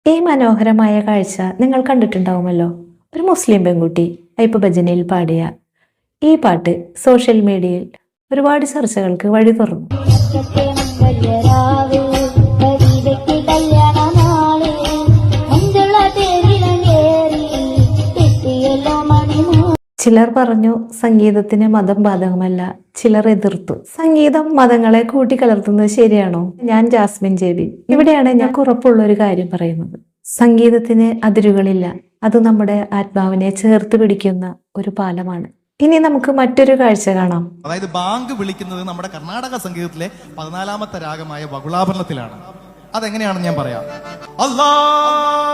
ഈ മനോഹരമായ കാഴ്ച നിങ്ങൾ കണ്ടിട്ടുണ്ടാവുമല്ലോ. ഒരു മുസ്ലിം പെൺകുട്ടി അയ്യപ്പ ഭജനയിൽ പാടിയ ഈ പാട്ട് സോഷ്യൽ മീഡിയയിൽ ഒരുപാട് ചർച്ചകൾക്ക് വഴി തുറന്നു. ചിലർ പറഞ്ഞു സംഗീതത്തിന് മതം ബാധകമല്ല, ചിലർ എതിർത്തു. സംഗീതം മതങ്ങളെ കൂട്ടിക്കലർത്തുന്നത് ശരിയാണോ? ഞാൻ ജാസ്മിൻ ജേബി. ഇവിടെയാണ് ഞാൻ ഉറപ്പുള്ള ഒരു കാര്യം പറയുന്നത്. സംഗീതത്തിന് അതിരുകളില്ല. അത് നമ്മുടെ ആത്മാവിനെ ചേർത്ത് പിടിക്കുന്ന ഒരു പാലമാണ്. ഇനി നമുക്ക് മറ്റൊരു കാഴ്ച കാണാം. അതായത് ബാങ്ക് വിളിക്കുന്നത് നമ്മുടെ കർണാടക സംഗീതത്തിലെ 14ാമത്തെ രാഗമായ വകുളാഭരണത്തിലാണ്. അതെങ്ങനെയാണെന്ന് ഞാൻ പറയാം.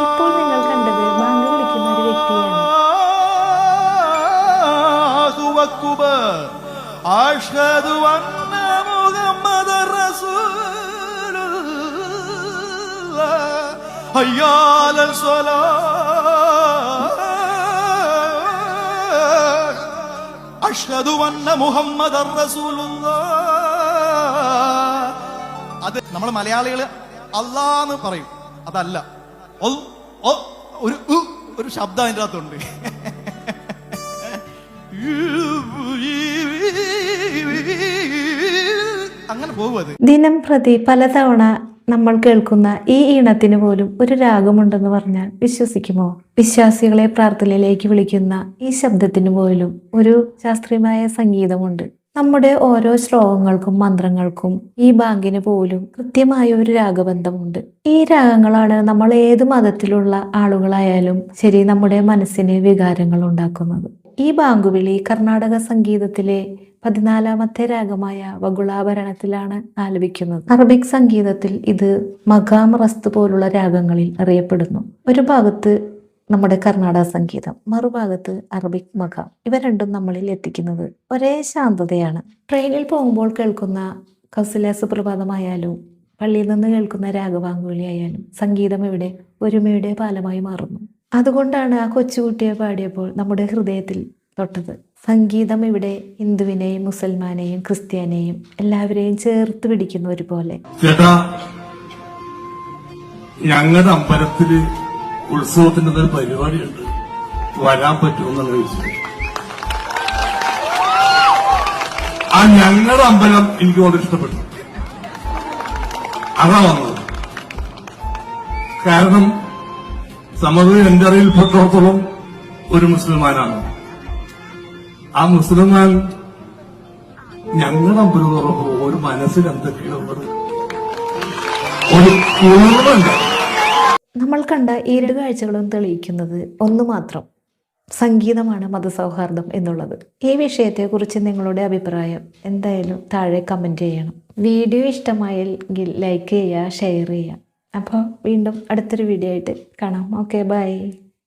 ഇപ്പോൾ നിങ്ങൾ കണ്ടത് ബാങ്ക് വിളിക്കുന്ന ഒരു വ്യക്തിയാണ്. അഷ്ഹദു അന്ന മുഹമ്മദർ റസൂലുള്ളാഹ് ഹയ്യ അലൽ സ്വലാത്ത് അഷ്ഹദു അന്ന മുഹമ്മദർ റസൂലുള്ളാഹ്. അത് നമ്മൾ മലയാളികൾ അല്ലാന്ന് പറയും, അതല്ല. ഒരു ശബ്ദം അതിൻ്റെ അകത്തുണ്ട്. അങ്ങനെ പോകുന്നത് ദിനം പ്രതി പലതവണ നമ്മൾ കേൾക്കുന്ന ഈ ഈണത്തിന് പോലും ഒരു രാഗമുണ്ടെന്ന് പറഞ്ഞാൽ വിശ്വസിക്കുമോ? വിശ്വാസികളെ പ്രാർത്ഥനയിലേക്ക് വിളിക്കുന്ന ഈ ശബ്ദത്തിന് പോലും ഒരു ശാസ്ത്രീയമായ സംഗീതമുണ്ട്. നമ്മുടെ ഓരോ ശ്ലോകങ്ങൾക്കും മന്ത്രങ്ങൾക്കും ഈ ബാങ്കിന് പോലും കൃത്യമായ ഒരു രാഗബന്ധമുണ്ട്. ഈ രാഗങ്ങളാണ് നമ്മൾ ഏത് മതത്തിലുള്ള ആളുകളായാലും ശരി നമ്മുടെ മനസ്സിന് വികാരങ്ങൾ ഉണ്ടാക്കുന്നത്. ഈ ബാങ്കുവിളി കർണാടക സംഗീതത്തിലെ 14ാമത്തെ രാഗമായ വകുളാഭരണത്തിലാണ് ആലപിക്കുന്നത്. അറബിക് സംഗീതത്തിൽ ഇത് മഖാം, റസ്ത് പോലുള്ള രാഗങ്ങളിൽ അറിയപ്പെടുന്നു. ഒരു ഭാഗത്ത് നമ്മുടെ കർണാടക സംഗീതം, മറുഭാഗത്ത് അറബിക് മഖാം. ഇവ രണ്ടും നമ്മളിൽ എത്തിക്കുന്നത് ഒരേ ശാന്തതയാണ്. ട്രെയിനിൽ പോകുമ്പോൾ കേൾക്കുന്ന കൗസല്യ സുപ്രഭാതമായാലും പള്ളിയിൽ നിന്ന് കേൾക്കുന്ന രാഗവാങ്കുവിളി ആയാലും സംഗീതം ഇവിടെ ഒരുമയുടെ പാലമായി മാറുന്നു. അതുകൊണ്ടാണ് ആ കൊച്ചുകുട്ടിയെ പാടിയപ്പോൾ നമ്മുടെ ഹൃദയത്തിൽ തൊട്ടത്. സംഗീതം ഇവിടെ ഹിന്ദുവിനെയും മുസൽമാനെയും ക്രിസ്ത്യാനെയും എല്ലാവരെയും ചേർത്ത് പിടിക്കുന്ന ഒരുപോലെ. ചേട്ടാ, ഞങ്ങളുടെ അമ്പലത്തില് ഉത്സവത്തിന്റെ ഒരു പരിപാടിയുണ്ട്, വരാൻ പറ്റുമെന്നാണ് ചോദിച്ചത്. ആ ഞങ്ങളുടെ അമ്പലം എനിക്ക് വളരെ ഇഷ്ടപ്പെട്ടു, അതാ വന്നത്. കാരണം സമത് എന്റെ അറിയിൽപ്പെട്ടിടത്തോളം ഒരു മുസ്ലിമാനാണ്. ആ മുസ്ലിമാൻ ഞങ്ങളുടെ അമ്പലം തുറക്കുമ്പോൾ ഒരു മനസ്സിൽ എന്തൊക്കെയുള്ളത് ഒരു കുളിർമയുണ്ട്. നമ്മൾ കണ്ട ഈ രണ്ട് കാഴ്ചകളും തെളിയിക്കുന്നത് ഒന്ന് മാത്രം: സംഗീതമാണ് മതസൗഹാർദ്ദം എന്നുള്ളത്. ഈ വിഷയത്തെക്കുറിച്ച് നിങ്ങളുടെ അഭിപ്രായം എന്തായാലും താഴെ കമൻറ്റ് ചെയ്യണം. വീഡിയോ ഇഷ്ടമായെങ്കിൽ ലൈക്ക് ചെയ്യുക, ഷെയർ ചെയ്യുക. അപ്പോൾ വീണ്ടും അടുത്തൊരു വീഡിയോ ആയിട്ട് കാണാം. Okay, by.